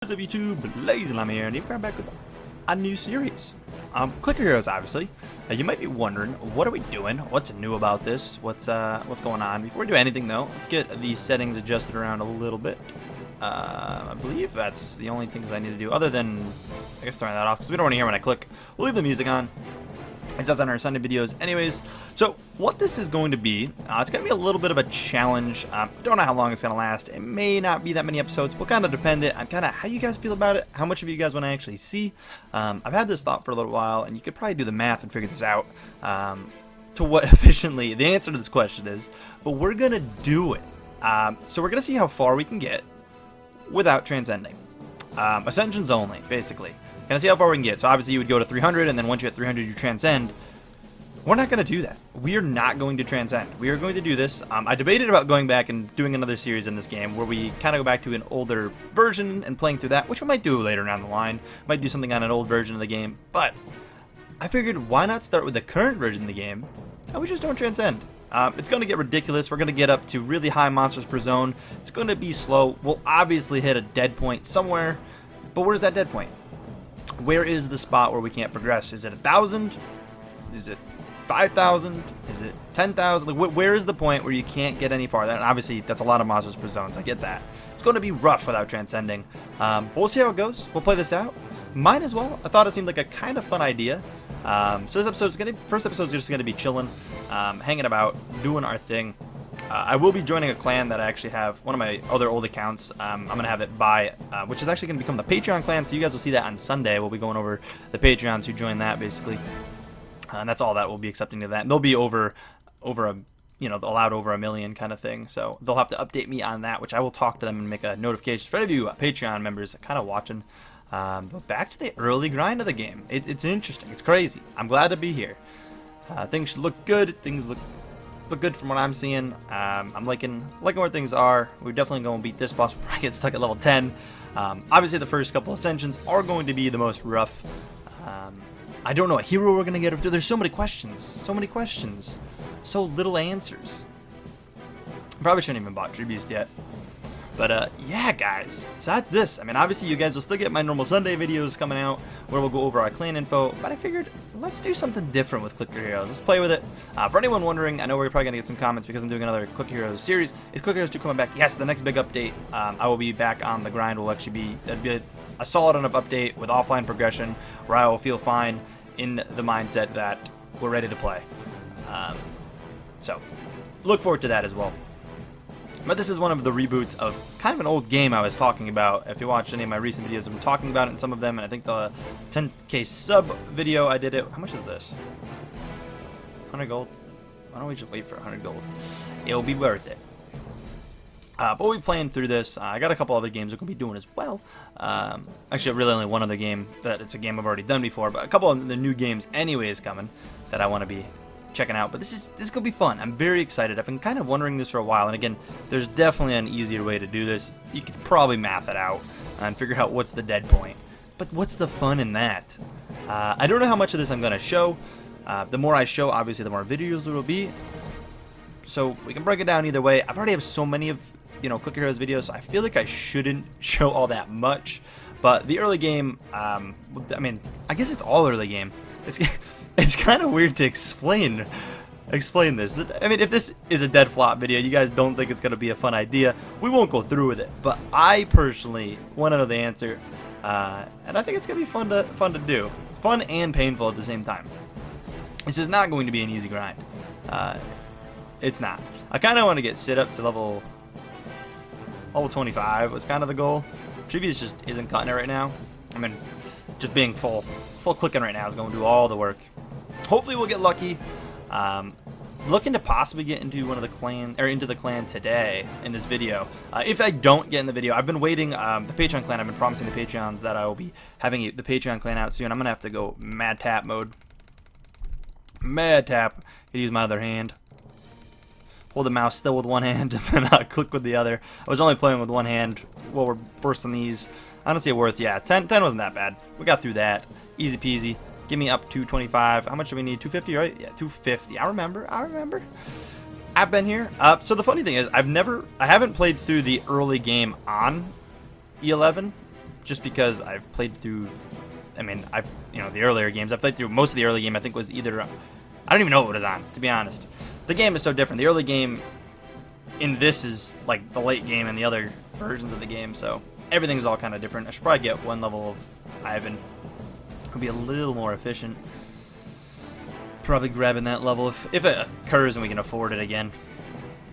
What is up, YouTube? LazeeLlama here, and we're back with a new series. Clicker Heroes, obviously. You might be wondering, what are we doing? What's new about this? What's going on? Before we do anything, though, let's get these settings adjusted around a little bit. I believe that's the only things I need to do, other than, I guess, throwing that off, because we don't want to hear when I click. We'll leave the music on. It says on our Sunday videos anyways. So what this is going to be, it's going to be a little bit of a challenge. Don't know how long it's going to last. It may not be that many episodes. We'll kind of depend it on kind of how you guys feel about it, how much of you guys want to actually see. I've had this thought for a little while, and you could probably do the math and figure this out to what efficiently the answer to this question is. But we're going to do it. So we're going to see how far we can get without transcending. Ascensions only, basically. Gonna see how far we can get. So obviously you would go to 300, and then once you hit 300 you transcend. We're not gonna do that. We are not going to transcend. We are going to do this. I debated about going back and doing another series in this game where we kind of go back to an older version and playing through that, which we might do later down the line. Might do something on an old version of the game, but I figured why not start with the current version of the game and we just don't transcend. It's going to get ridiculous. We're going to get up to really high monsters per zone. It's going to be slow. We'll obviously hit a dead point somewhere, but where's that dead point? Where is the spot where we can't progress? Is it 1,000? Is it 5,000? Is it 10,000? Like, where is the point where you can't get any farther? And obviously, that's a lot of monsters per zones. I get that. It's going to be rough without transcending. But we'll see how it goes. We'll play this out. Might as well. I thought it seemed like a kind of fun idea. So this episode's first episode's just gonna be chilling, hanging about, doing our thing. I will be joining a clan that I actually have, one of my other old accounts. I'm gonna have it by, which is actually gonna become the Patreon clan. So you guys will see that on Sunday. We'll be going over the Patreons who join that basically, and that's all that we'll be accepting to that. And they'll be over a, allowed over 1 million kind of thing. So they'll have to update me on that, which I will talk to them and make a notification for any of you Patreon members kind of watching. But back to the early grind of the game. It's interesting. It's crazy. I'm glad to be here. Things should look good. Things look good from what I'm seeing. I'm liking where things are. We're definitely going to beat this boss. We'll probably get stuck at level 10. Obviously, the first couple ascensions are going to be the most rough. I don't know what hero we're going to get up to. There's so many questions. So many questions. So little answers. Probably shouldn't even bought Tree Beast yet. But, yeah, guys, so that's this. I mean, obviously, you guys will still get my normal Sunday videos coming out where we'll go over our clan info, but I figured, let's do something different with Clicker Heroes. Let's play with it. For anyone wondering, I know we're probably going to get some comments because I'm doing another Clicker Heroes series. Is Clicker Heroes 2 coming back? Yes, the next big update. I will be back on the grind. Will actually be a solid enough update with offline progression where I will feel fine in the mindset that we're ready to play. So, look forward to that as well. But this is one of the reboots of kind of an old game I was talking about. If you watch any of my recent videos, I've been talking about it in some of them, and I think the 10k sub video I did it. How much is this? 100 gold? Why don't we just wait for 100 gold? It'll be worth it. But we'll be playing through this. I got a couple other games we're going to be doing as well. Actually, really only one other game that it's a game I've already done before, but a couple of the new games anyways coming that I want to be checking out. But this is gonna be fun. I'm very excited. I've been kind of wondering this for a while, and again, there's definitely an easier way to do this. You could probably math it out and figure out what's the dead point, but what's the fun in that? I don't know how much of this I'm gonna show. The more I show, obviously the more videos there will be, so we can break it down either way. I've already have so many of Clicker Heroes videos, so I feel like I shouldn't show all that much. But the early game, I mean, I guess it's all early game. It's kind of weird to explain this. I mean, if this is a dead flop video, you guys don't think it's going to be a fun idea, we won't go through with it. But I personally want to know the answer, and I think it's going to be fun to do. Fun and painful at the same time. This is not going to be an easy grind. It's not. I kind of want to get Sid up to level 25 was kind of the goal. Tribute just isn't cutting it right now. I mean, just being full clicking right now is going to do all the work. Hopefully we'll get lucky. Looking to possibly get into into the clan today in this video. If I don't get in the video, I've been waiting. The Patreon clan, I've been promising the Patreons that I will be having the Patreon clan out soon. I'm gonna have to go mad tap mode. Mad tap. Use my other hand. Hold the mouse still with one hand and then click with the other. I was only playing with one hand while we're first on these. Honestly, worth, yeah, 10 wasn't that bad. We got through that. Easy peasy. Give me up to 25. How much do we need? 250, right? Yeah, 250. I remember. I've been here. So the funny thing is, I haven't played through the early game on E11. just because I've played through. I mean, the earlier games. I've played through most of the early game. I think was either. I don't even know what it was on, to be honest. The game is so different. The early game in this is like the late game in the other versions of the game, so everything's all kind of different. I should probably get one level of Ivan. Could be a little more efficient. Probably grabbing that level if it occurs and we can afford it again.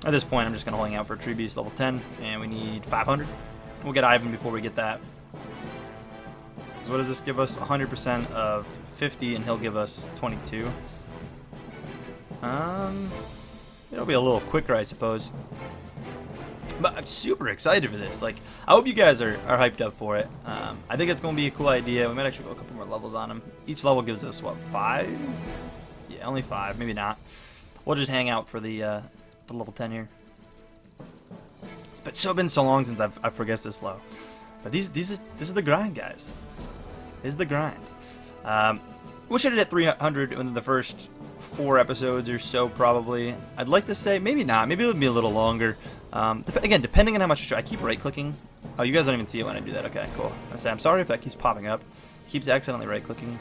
At this point, I'm just going to hang out for a Tree Beast level 10, and we need 500. We'll get Ivan before we get that. So what does this give us? 100% of 50, and he'll give us 22. It'll be a little quicker, I suppose. But I'm super excited for this. Like, I hope you guys are hyped up for it. I think it's going to be a cool idea. We might actually go a couple more levels on him. Each level gives us, what, 5? Yeah, only 5. Maybe not. We'll just hang out for the level 10 here. It's been so long since I've progressed this low. But this is the grind, guys. This is the grind. We should have hit 300 in the first 4 episodes or so, probably. I'd like to say maybe not. Maybe it would be a little longer. Again, depending on how much I keep right-clicking. Oh, you guys don't even see it when I do that. Okay, cool. I'm sorry if that keeps popping up. It keeps accidentally right-clicking.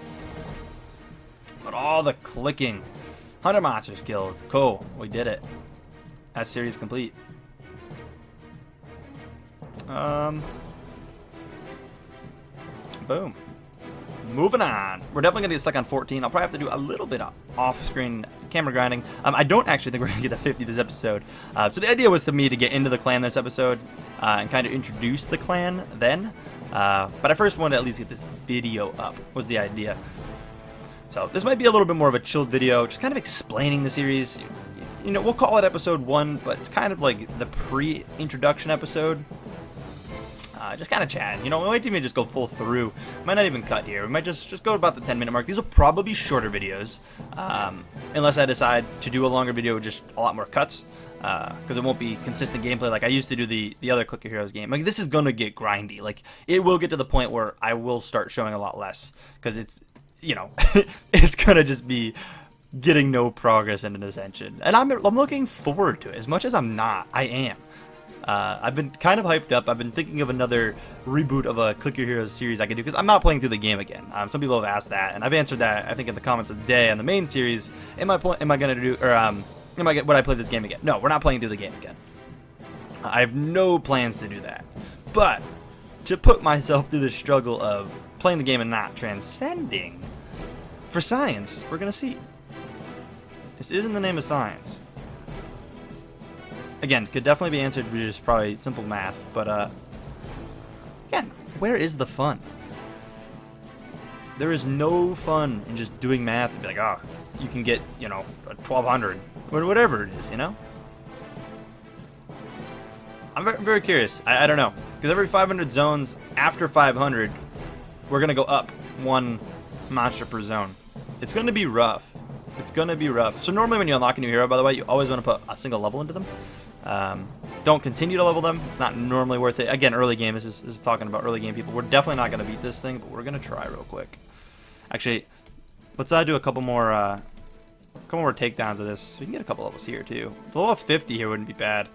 But all the clicking. 100 monsters killed. Cool. We did it. That series complete. Boom. Moving on. We're definitely going to get stuck on 14. I'll probably have to do a little bit of off-screen camera grinding. I don't actually think we're going to get to 50 this episode. So the idea was to me to get into the clan this episode and kind of introduce the clan then. But I first wanted to at least get this video up was the idea. So this might be a little bit more of a chilled video, just kind of explaining the series. You know, we'll call it episode 1, but it's kind of like the pre-introduction episode. Just kind of chatting. You know, we might even just go full through. Might not even cut here. We might just go about the 10-minute mark. These will probably be shorter videos, unless I decide to do a longer video with just a lot more cuts, because it won't be consistent gameplay like I used to do the other Clicker Heroes game. Like, this is gonna get grindy. Like, it will get to the point where I will start showing a lot less, because it's, you know, it's gonna just be getting no progress in an ascension, and I'm looking forward to it. As much as I'm not, I am. I've been kind of hyped up. I've been thinking of another reboot of a Clicker Heroes series I could do, because I'm not playing through the game again. Some people have asked that, and I've answered that, I think, in the comments of the day on the main series. Would I play this game again? No, we're not playing through the game again. I have no plans to do that. But to put myself through the struggle of playing the game and not transcending for science, we're gonna see. This is in the name of science. Again, could definitely be answered with just probably simple math, but again, where is the fun? There is no fun in just doing math and be like, oh, you can get, you know, a 1200 or whatever it is, you know? I'm very curious. I don't know, because every 500 zones after 500, we're gonna go up 1 monster per zone. It's gonna be rough. It's gonna be rough. So normally when you unlock a new hero, by the way, you always want to put a single level into them. Don't continue to level them. It's not normally worth it. Again, early game. This is talking about early game people. We're definitely not going to beat this thing, but we're going to try real quick. Actually, let's do a couple more takedowns of this. So we can get a couple levels here too. The level of 50 here wouldn't be bad.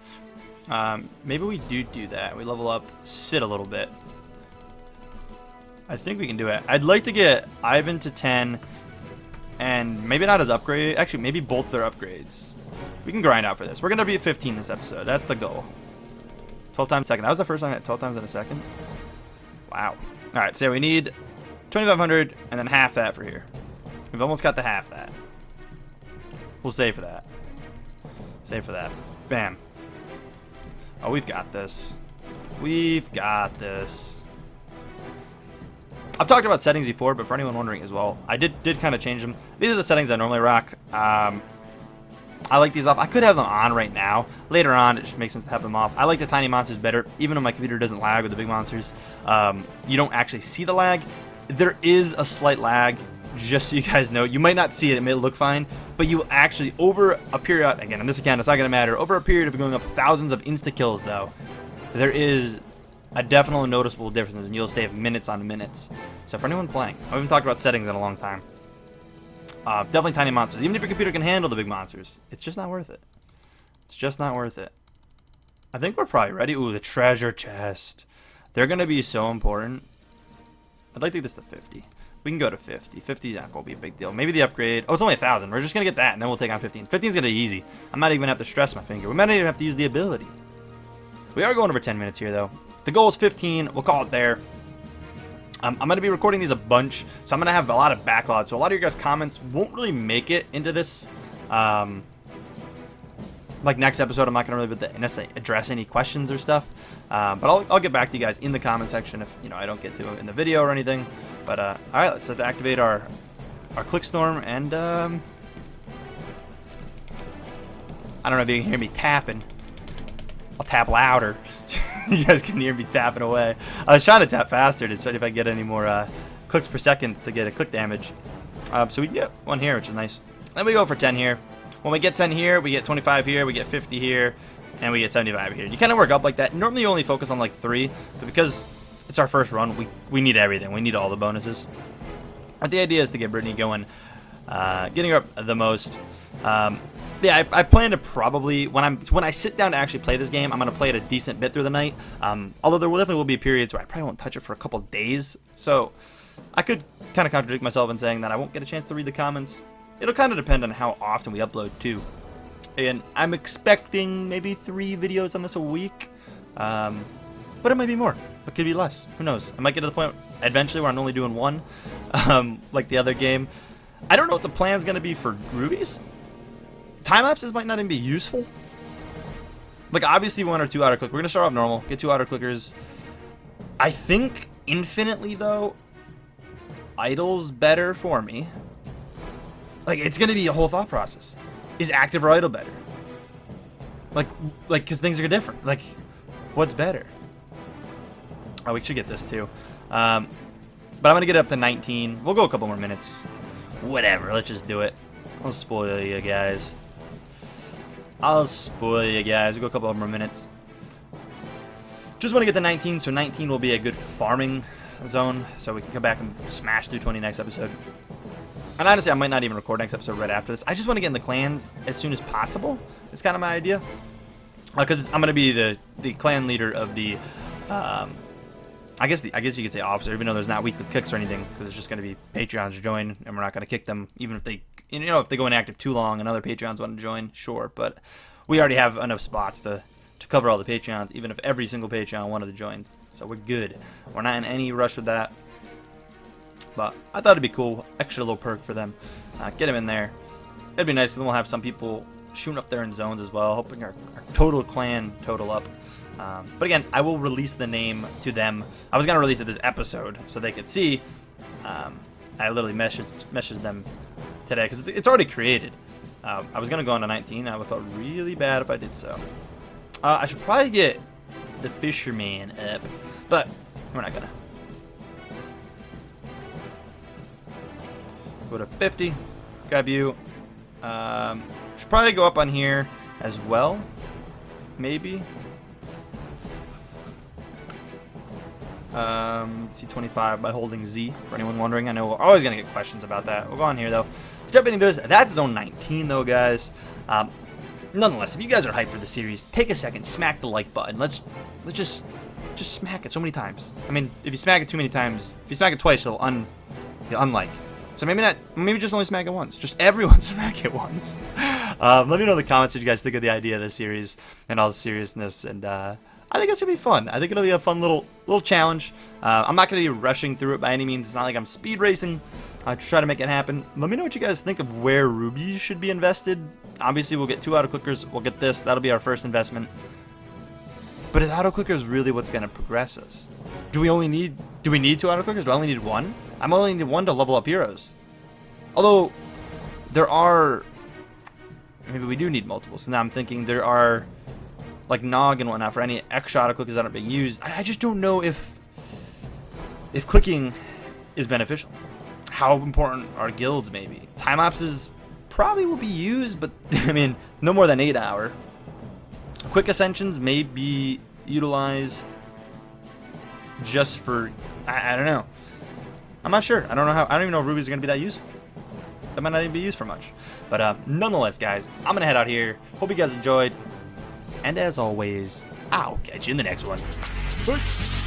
Maybe we do that. We level up Sid a little bit. I think we can do it. I'd like to get Ivan to 10, and maybe not his upgrade. Actually, maybe both their upgrades. We can grind out for this. We're going to be at 15 this episode. That's the goal. 12 times a second. That was the first time I got 12 times in a second. Wow. All right, so we need 2,500 and then half that for here. We've almost got the half that. We'll save for that. Save for that. Bam. Oh, we've got this. We've got this. I've talked about settings before, but for anyone wondering as well, I did kind of change them. These are the settings I normally rock. I like these off. I could have them on right now. Later on, it just makes sense to have them off. I like the tiny monsters better, even though my computer doesn't lag with the big monsters. You don't actually see the lag. There is a slight lag, just so you guys know. You might not see it. It may look fine, but you will actually, over a period, again, on this account, it's not going to matter. Over a period of going up thousands of insta-kills, though, there is a definitely noticeable difference, and you'll save minutes on minutes. So for anyone playing, I haven't talked about settings in a long time. Definitely tiny monsters. Even if your computer can handle the big monsters, it's just not worth it. It's just not worth it. I think we're probably ready. Ooh, the treasure chest. They're going to be so important. I'd like to take this to 50. We can go to 50. 50 is not going to be a big deal. Maybe the upgrade. Oh, it's only 1,000. We're just going to get that, and then we'll take on 15. 15 is going to be easy. I might even have to stress my finger. We might not even have to use the ability. We are going over 10 minutes here, though. The goal is 15. We'll call it there. I'm going to be recording these a bunch, so I'm going to have a lot of backlog. So a lot of your guys' comments won't really make it into this. Like next episode, I'm not going to really necessarily address any questions or stuff. But I'll get back to you guys in the comment section if I don't get to it in the video or anything. But all right, let's activate our click storm, and I don't know if you can hear me tapping. I'll tap louder. You guys can hear me tapping away. I was trying to tap faster to see if I can get any more clicks per second to get a click damage. So we can get one here, which is nice. Then we go for 10 here. When we get 10 here, we get 25 here, we get 50 here, and we get 75 here. You kind of work up like that. Normally you only focus on like 3, but because it's our first run, we need everything. We need all the bonuses. But the idea is to get Brittany going, getting her up the most. Yeah, I plan to probably, when I sit down to actually play this game, I'm going to play it a decent bit through the night. Although there definitely will be periods where I probably won't touch it for a couple days. So I could kind of contradict myself in saying that I won't get a chance to read the comments. It'll kind of depend on how often we upload too. And I'm expecting maybe 3 videos on this a week. But it might be more. It could be less. Who knows? I might get to the point eventually where I'm only doing 1. Like the other game. I don't know what the plan's going to be for rubies. Time lapses might not even be useful. Like obviously 1 or 2 auto click. We're going to start off normal. Get 2 auto clickers. I think infinitely though, idle's better for me. Like, it's going to be a whole thought process. Is active or idle better? Like, because things are different. Like, what's better? Oh, we should get this too. But I'm going to get it up to 19. We'll go a couple more minutes. Whatever, let's just do it. I'll spoil you guys. We'll go a couple more minutes. Just want to get to 19, so 19 will be a good farming zone. So we can come back and smash through 20 next episode. And honestly, I might not even record next episode right after this. I just want to get in the clans as soon as possible. It's kind of my idea. Because I'm going to be the clan leader of the, I guess you could say officer, even though there's not weekly kicks or anything. Because it's just going to be Patreons join, and we're not going to kick them. Even if they, if they go inactive too long and other Patreons want to join, sure. But we already have enough spots to cover all the Patreons, even if every single Patreon wanted to join. So we're good. We're not in any rush with that. But I thought it'd be cool, extra little perk for them. Get them in there. It'd be nice, and then we'll have some people shooting up there in zones as well, hoping our total clan total up. But again, I will release the name to them. I was going to release it this episode so they could see. I literally messaged them today because it's already created. I was going to go on to 19. I would have felt really bad if I did so. I should probably get the fisherman up, but we're not going to. Go to 50. Grab you. Should probably go up on here as well. Maybe. C25 by holding Z, for anyone wondering. I know we're always going to get questions about that. We'll go on here, though. Let's jump into this. That's zone 19, though, guys. Nonetheless, if you guys are hyped for the series, take a second, smack the like button. Let's just smack it so many times. I mean, if you smack it too many times, if you smack it twice, it'll unlike. So maybe not. Maybe just only smack it once. Just everyone smack it once. Let me know in the comments what you guys think of the idea of this series and all the seriousness. And I think it's gonna be fun. I think it'll be a fun little challenge. I'm not gonna be rushing through it by any means. It's not like I'm speed racing to try to make it happen. Let me know what you guys think of where rubies should be invested. Obviously, we'll get 2 auto clickers. We'll get this. That'll be our first investment. But is auto clickers really what's gonna progress us? Do we need 2 auto clickers? Do I only need 1? I'm only need 1 to level up heroes. Although there are, maybe we do need multiple. So now I'm thinking there are like Nog and whatnot for any extra auto clickers that aren't being used. I just don't know if clicking is beneficial. How important are guilds maybe? Time lapses probably will be used, but I mean no more than 8 hour. Quick ascensions may be utilized just for, I don't know. I'm not sure. I don't know how. I don't even know if rubies are going to be that useful. That might not even be used for much. But nonetheless, guys, I'm going to head out here. Hope you guys enjoyed. And as always, I'll catch you in the next one. Peace.